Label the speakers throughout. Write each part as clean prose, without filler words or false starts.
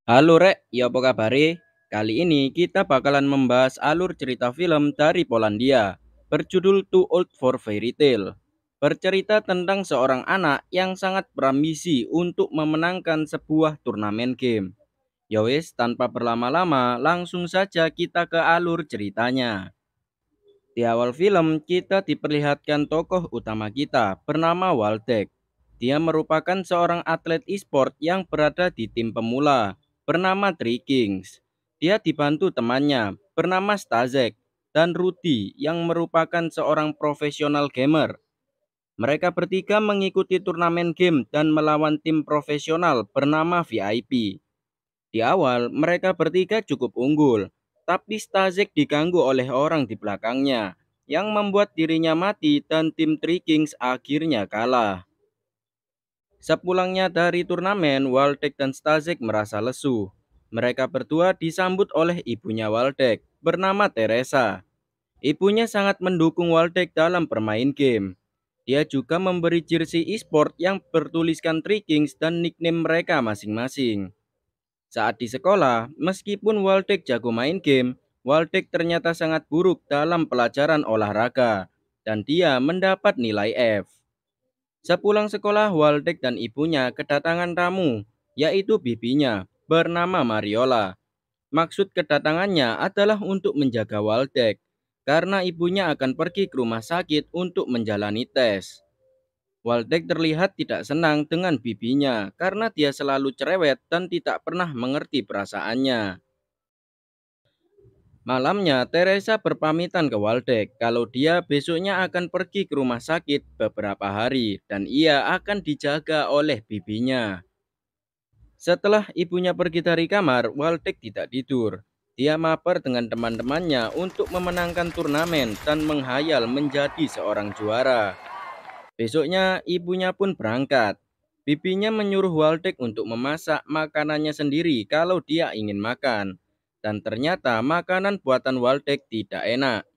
Speaker 1: Halo Rek, ya apa kabare? Kali ini kita bakalan membahas alur cerita film dari Polandia, berjudul Too Old for Fairy Tale. Bercerita tentang seorang anak yang sangat berambisi untuk memenangkan sebuah turnamen game. Yowes, tanpa berlama-lama, langsung saja kita ke alur ceritanya. Di awal film, kita diperlihatkan tokoh utama kita bernama Waldeck. Dia merupakan seorang atlet e-sport yang berada di tim pemula bernama Three Kings. Dia dibantu temannya bernama Stazek dan Rudy yang merupakan seorang profesional gamer. Mereka bertiga mengikuti turnamen game dan melawan tim profesional bernama VIP. Di awal, mereka bertiga cukup unggul, tapi Stazek diganggu oleh orang di belakangnya, yang membuat dirinya mati dan tim Three Kings akhirnya kalah. Sepulangnya dari turnamen, Waldeck dan Stazek merasa lesu. Mereka berdua disambut oleh ibunya Waldeck, bernama Teresa. Ibunya sangat mendukung Waldeck dalam bermain game. Dia juga memberi jersey e-sport yang bertuliskan Three Kings dan nickname mereka masing-masing. Saat di sekolah, meskipun Waldeck jago main game, Waldeck ternyata sangat buruk dalam pelajaran olahraga, dan dia mendapat nilai F. Sepulang sekolah, Waldeck dan ibunya kedatangan tamu, yaitu bibinya, bernama Mariola. Maksud kedatangannya adalah untuk menjaga Waldeck, karena ibunya akan pergi ke rumah sakit untuk menjalani tes. Waldeck terlihat tidak senang dengan bibinya karena dia selalu cerewet dan tidak pernah mengerti perasaannya. Malamnya, Teresa berpamitan ke Waldeck kalau dia besoknya akan pergi ke rumah sakit beberapa hari dan ia akan dijaga oleh bibinya. Setelah ibunya pergi dari kamar, Waldeck tidak tidur. Dia mabar dengan teman-temannya untuk memenangkan turnamen dan menghayal menjadi seorang juara. Besoknya, ibunya pun berangkat. Bibinya menyuruh Waldeck untuk memasak makanannya sendiri kalau dia ingin makan. Dan ternyata makanan buatan Waldeck tidak enak.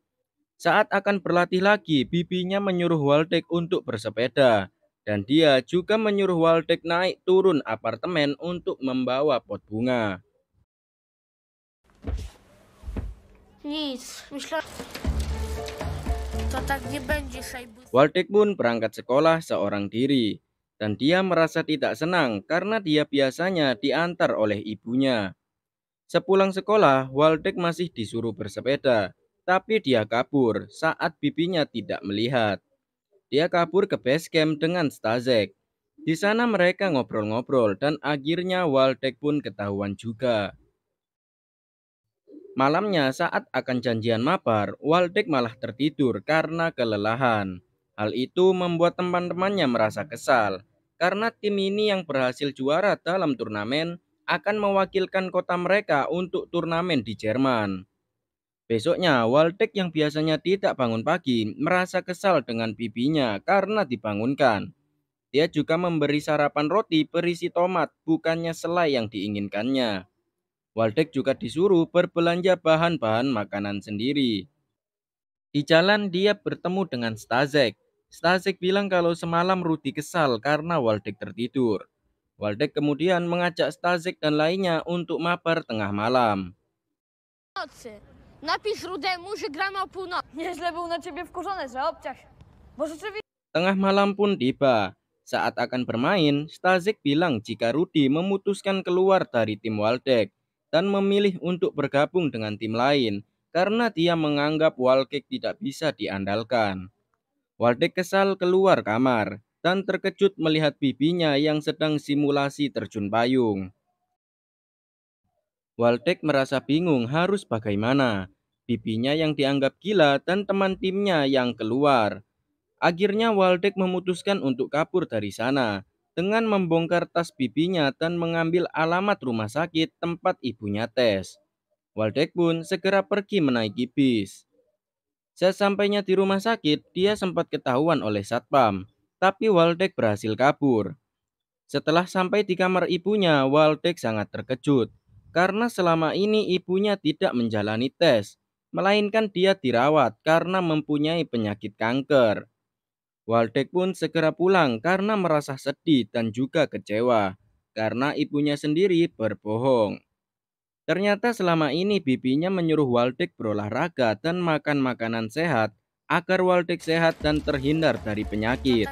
Speaker 1: Saat akan berlatih lagi, bibinya menyuruh Waldeck untuk bersepeda. Dan dia juga menyuruh Waldeck naik turun apartemen untuk membawa pot bunga.
Speaker 2: Nic, myślę, to tak nie będzie szajbus.
Speaker 1: Waldeck pun berangkat sekolah seorang diri. Dan dia merasa tidak senang karena dia biasanya diantar oleh ibunya. Sepulang sekolah, Waldeck masih disuruh bersepeda, tapi dia kabur saat bibinya tidak melihat. Dia kabur ke base camp dengan Stazek. Di sana mereka ngobrol-ngobrol dan akhirnya Waldeck pun ketahuan juga. Malamnya saat akan janjian mabar, Waldeck malah tertidur karena kelelahan. Hal itu membuat teman-temannya merasa kesal karena tim ini yang berhasil juara dalam turnamen akan mewakilkan kota mereka untuk turnamen di Jerman. Besoknya, Waldeck yang biasanya tidak bangun pagi merasa kesal dengan bibinya karena dibangunkan. Dia juga memberi sarapan roti berisi tomat, bukannya selai yang diinginkannya. Waldeck juga disuruh berbelanja bahan-bahan makanan sendiri. Di jalan dia bertemu dengan Stazek. Stazek bilang kalau semalam Rudy kesal karena Waldeck tertidur. Waldeck kemudian mengajak Stazek dan lainnya untuk mabar tengah malam.
Speaker 2: Nocy. Napisz Rudemu, że gramy o północy. Nieźle był na ciebie wkurzony, że obciach. Bo rzeczywiście...
Speaker 1: Tengah malam pun tiba. Saat akan bermain, Stazek bilang jika Rudy memutuskan keluar dari tim Waldeck dan memilih untuk bergabung dengan tim lain karena dia menganggap Waldeck tidak bisa diandalkan. Waldeck kesal keluar kamar dan terkejut melihat bibinya yang sedang simulasi terjun payung. Waldeck merasa bingung harus bagaimana. Bibinya yang dianggap gila dan teman timnya yang keluar. Akhirnya Waldeck memutuskan untuk kabur dari sana dengan membongkar tas bibinya dan mengambil alamat rumah sakit tempat ibunya tes. Waldeck pun segera pergi menaiki bis. Sesampainya di rumah sakit, dia sempat ketahuan oleh satpam, tapi Waldeck berhasil kabur. Setelah sampai di kamar ibunya, Waldeck sangat terkejut karena selama ini ibunya tidak menjalani tes, melainkan dia dirawat karena mempunyai penyakit kanker. Waldeck pun segera pulang karena merasa sedih dan juga kecewa karena ibunya sendiri berbohong. Ternyata selama ini bibinya menyuruh Waldeck berolahraga dan makan makanan sehat agar Waldeck sehat dan terhindar dari penyakit.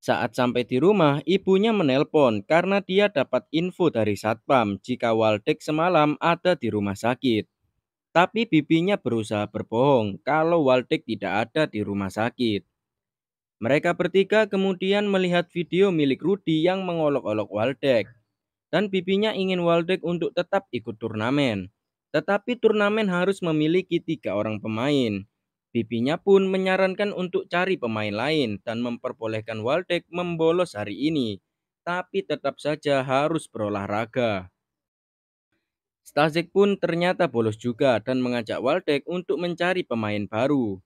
Speaker 1: Saat sampai di rumah, ibunya menelpon karena dia dapat info dari satpam jika Waldeck semalam ada di rumah sakit. Tapi bibinya berusaha berbohong kalau Waldeck tidak ada di rumah sakit. Mereka bertiga kemudian melihat video milik Rudy yang mengolok-olok Waldeck. Dan bibinya ingin Waldeck untuk tetap ikut turnamen. Tetapi turnamen harus memiliki 3 orang pemain. Bibinya pun menyarankan untuk cari pemain lain dan memperbolehkan Waldeck membolos hari ini. Tapi tetap saja harus berolahraga. Stasek pun ternyata bolos juga dan mengajak Waldeck untuk mencari pemain baru.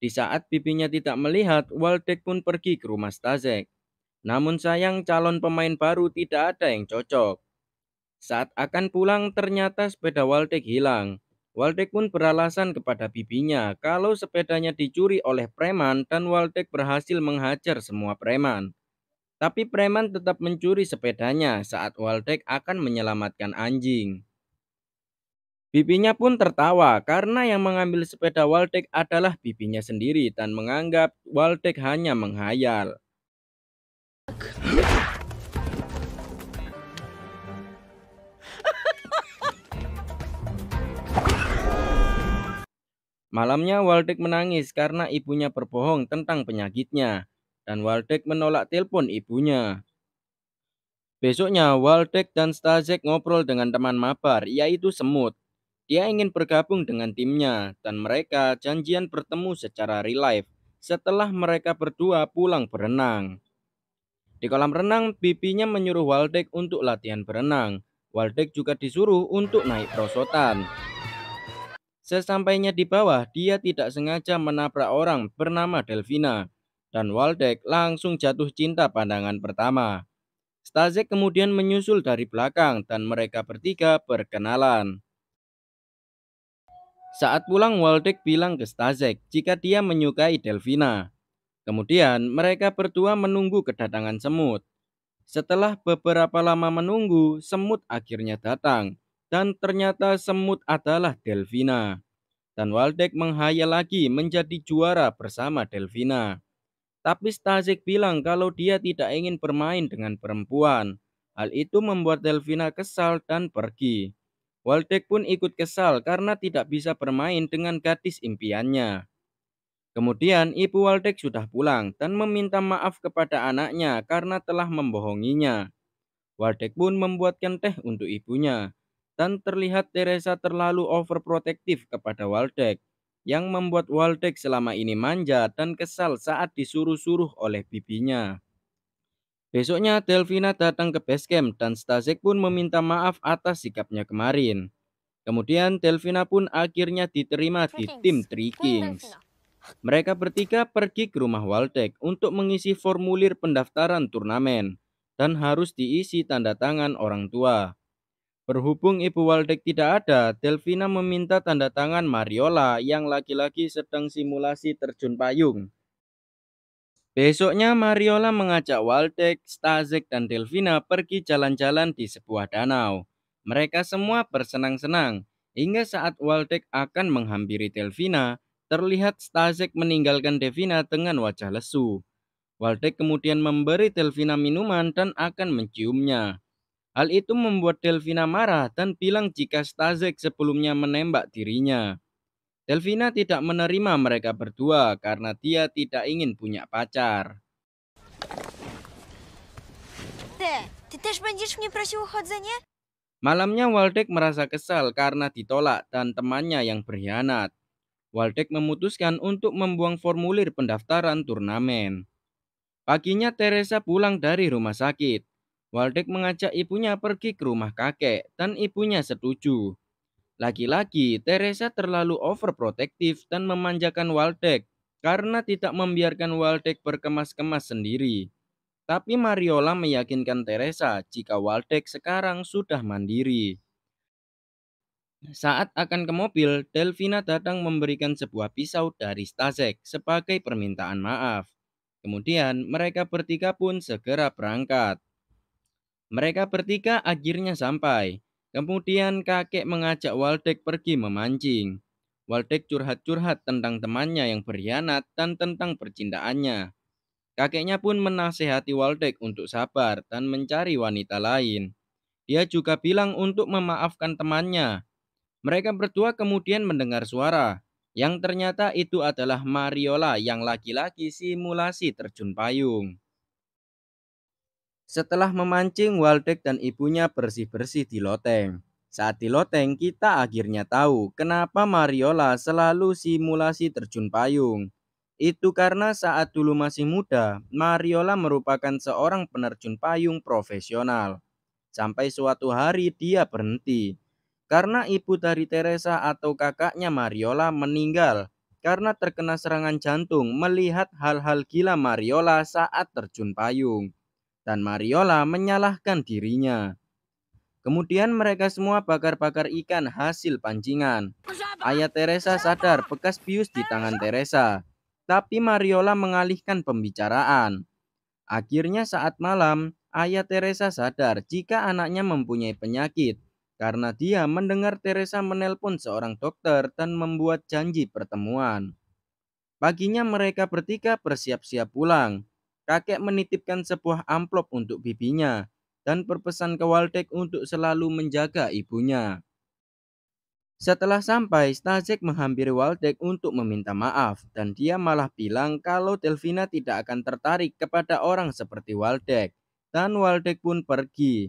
Speaker 1: Di saat bibinya tidak melihat, Waldeck pun pergi ke rumah Stasek. Namun sayang calon pemain baru tidak ada yang cocok. Saat akan pulang ternyata sepeda Waldeck hilang. Waldeck pun beralasan kepada bibinya kalau sepedanya dicuri oleh preman dan Waldeck berhasil menghajar semua preman. Tapi preman tetap mencuri sepedanya saat Waldeck akan menyelamatkan anjing. Bibinya pun tertawa karena yang mengambil sepeda Waldeck adalah bibinya sendiri dan menganggap Waldeck hanya menghayal. Malamnya Waldeck menangis karena ibunya berbohong tentang penyakitnya dan Waldeck menolak telepon ibunya. Besoknya Waldeck dan Stasek ngobrol dengan teman mabar yaitu Semut. Dia ingin bergabung dengan timnya dan mereka janjian bertemu secara real life setelah mereka berdua pulang berenang. Di kolam renang, bibinya menyuruh Waldeck untuk latihan berenang. Waldeck juga disuruh untuk naik perosotan. Sesampainya di bawah, dia tidak sengaja menabrak orang bernama Delvina. Dan Waldeck langsung jatuh cinta pandangan pertama. Stasek kemudian menyusul dari belakang dan mereka bertiga berkenalan. Saat pulang, Waldeck bilang ke Stasek jika dia menyukai Delvina. Kemudian mereka berdua menunggu kedatangan Semut. Setelah beberapa lama menunggu, Semut akhirnya datang. Dan ternyata Semut adalah Delvina. Dan Waldeck menghayal lagi menjadi juara bersama Delvina. Tapi Stasek bilang kalau dia tidak ingin bermain dengan perempuan. Hal itu membuat Delvina kesal dan pergi. Waldeck pun ikut kesal karena tidak bisa bermain dengan gadis impiannya. Kemudian ibu Waldeck sudah pulang dan meminta maaf kepada anaknya karena telah membohonginya. Waldeck pun membuatkan teh untuk ibunya. Dan terlihat Teresa terlalu overprotektif kepada Waldeck, yang membuat Waldeck selama ini manja dan kesal saat disuruh-suruh oleh bibinya. Besoknya Delvina datang ke base camp dan Stasek pun meminta maaf atas sikapnya kemarin. Kemudian Delvina pun akhirnya diterima di tim Three Kings. Mereka bertiga pergi ke rumah Waldeck untuk mengisi formulir pendaftaran turnamen dan harus diisi tanda tangan orang tua. Berhubung ibu Waldeck tidak ada, Delvina meminta tanda tangan Mariola yang laki-laki sedang simulasi terjun payung. Besoknya Mariola mengajak Waldeck, Stasek, dan Delvina pergi jalan-jalan di sebuah danau. Mereka semua bersenang-senang, hingga saat Waldeck akan menghampiri Delvina, terlihat Stasek meninggalkan Delvina dengan wajah lesu. Waldeck kemudian memberi Delvina minuman dan akan menciumnya. Hal itu membuat Delvina marah dan bilang jika Stasek sebelumnya menembak dirinya. Delvina tidak menerima mereka berdua karena dia tidak ingin punya pacar.
Speaker 3: Ty też będziesz mnie prosił o chodzenie?
Speaker 1: Malamnya Waldeck merasa kesal karena ditolak dan temannya yang berkhianat. Waldeck memutuskan untuk membuang formulir pendaftaran turnamen. Paginya Teresa pulang dari rumah sakit. Waldeck mengajak ibunya pergi ke rumah kakek dan ibunya setuju. Lagi-lagi Teresa terlalu overprotektif dan memanjakan Waldeck karena tidak membiarkan Waldeck berkemas-kemas sendiri. Tapi Mariola meyakinkan Teresa jika Waldeck sekarang sudah mandiri. Saat akan ke mobil, Delvina datang memberikan sebuah pisau dari Stasek sebagai permintaan maaf. Kemudian mereka bertiga pun segera berangkat. Mereka bertiga akhirnya sampai. Kemudian kakek mengajak Waldeck pergi memancing. Waldeck curhat-curhat tentang temannya yang berkhianat dan tentang percintaannya. Kakeknya pun menasehati Waldeck untuk sabar dan mencari wanita lain. Dia juga bilang untuk memaafkan temannya. Mereka berdua kemudian mendengar suara, yang ternyata itu adalah Mariola yang lagi-lagi simulasi terjun payung. Setelah memancing, Waldeck dan ibunya bersih-bersih di loteng. Saat di loteng, kita akhirnya tahu kenapa Mariola selalu simulasi terjun payung. Itu karena saat dulu masih muda, Mariola merupakan seorang penerjun payung profesional. Sampai suatu hari dia berhenti. Karena ibu dari Teresa atau kakaknya Mariola meninggal karena terkena serangan jantung melihat hal-hal gila Mariola saat terjun payung. Dan Mariola menyalahkan dirinya. Kemudian mereka semua bakar-bakar ikan hasil pancingan. Ayah Teresa sadar bekas bius di tangan Teresa. Tapi Mariola mengalihkan pembicaraan. Akhirnya saat malam, ayah Teresa sadar jika anaknya mempunyai penyakit. Karena dia mendengar Teresa menelpon seorang dokter dan membuat janji pertemuan. Paginya mereka bertiga bersiap-siap pulang. Kakek menitipkan sebuah amplop untuk bibinya dan berpesan ke Waldeck untuk selalu menjaga ibunya. Setelah sampai, Stasek menghampiri Waldeck untuk meminta maaf dan dia malah bilang kalau Delvina tidak akan tertarik kepada orang seperti Waldeck. Dan Waldeck pun pergi.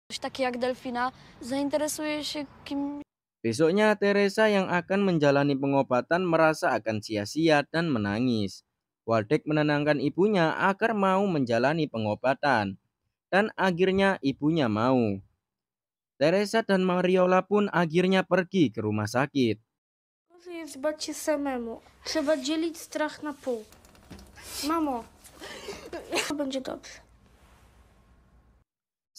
Speaker 2: Ktoś taki jak Delfina zainteresuje się kim...
Speaker 1: Besoknya Teresa yang akan menjalani pengobatan merasa akan sia-sia dan menangis. Waldeck menenangkan ibunya agar mau menjalani pengobatan. Dan akhirnya ibunya mau. Teresa dan Mariola pun akhirnya pergi ke rumah sakit.
Speaker 4: Gorzej jest bać się samemu. Trzeba dzielić strach na pół. Mamo, to będzie dobrze.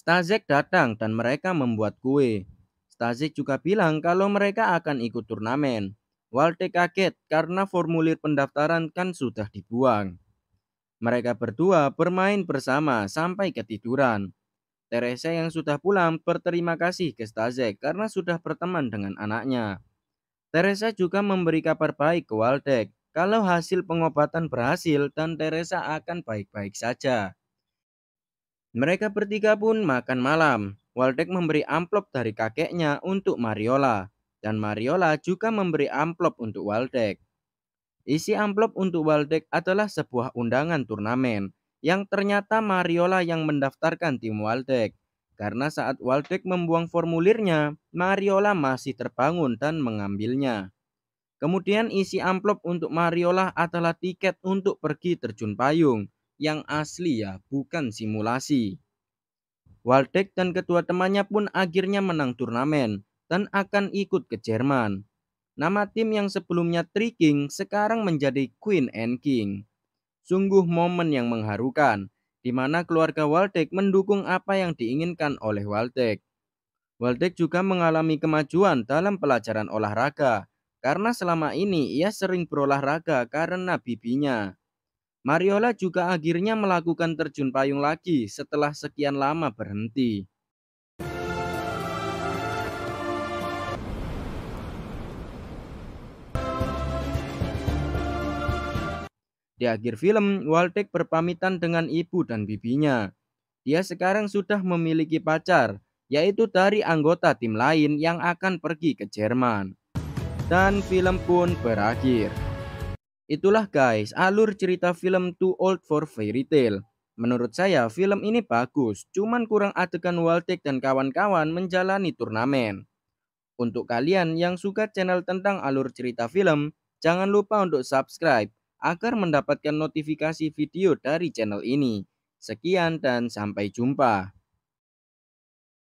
Speaker 1: Stasek datang dan mereka membuat kue. Stasek juga bilang kalau mereka akan ikut turnamen. Waldeck kaget karena formulir pendaftaran kan sudah dibuang. Mereka berdua bermain bersama sampai ketiduran. Teresa yang sudah pulang berterima kasih ke Stasek karena sudah berteman dengan anaknya. Teresa juga memberi kabar baik ke Waldeck kalau hasil pengobatan berhasil dan Teresa akan baik-baik saja. Mereka bertiga pun makan malam. Waldeck memberi amplop dari kakeknya untuk Mariola. Dan Mariola juga memberi amplop untuk Waldeck. Isi amplop untuk Waldeck adalah sebuah undangan turnamen. Yang ternyata Mariola yang mendaftarkan tim Waldeck. Karena saat Waldeck membuang formulirnya, Mariola masih terbangun dan mengambilnya. Kemudian isi amplop untuk Mariola adalah tiket untuk pergi terjun payung. Yang asli ya, bukan simulasi. Waldeck dan kedua temannya pun akhirnya menang turnamen dan akan ikut ke Jerman. Nama tim yang sebelumnya Three King sekarang menjadi Queen and King. Sungguh momen yang mengharukan, di mana keluarga Waldeck mendukung apa yang diinginkan oleh Waldeck. Waldeck juga mengalami kemajuan dalam pelajaran olahraga, karena selama ini ia sering berolahraga karena bibinya. Mariola juga akhirnya melakukan terjun payung lagi setelah sekian lama berhenti. Di akhir film, Waldeck berpamitan dengan ibu dan bibinya. Dia sekarang sudah memiliki pacar, yaitu dari anggota tim lain yang akan pergi ke Jerman. Dan film pun berakhir. Itulah guys, alur cerita film Too Old for Fairy Tale. Menurut saya film ini bagus, cuman kurang adegan Waldeck dan kawan-kawan menjalani turnamen. Untuk kalian yang suka channel tentang alur cerita film, jangan lupa untuk subscribe agar mendapatkan notifikasi video dari channel ini. Sekian dan sampai jumpa.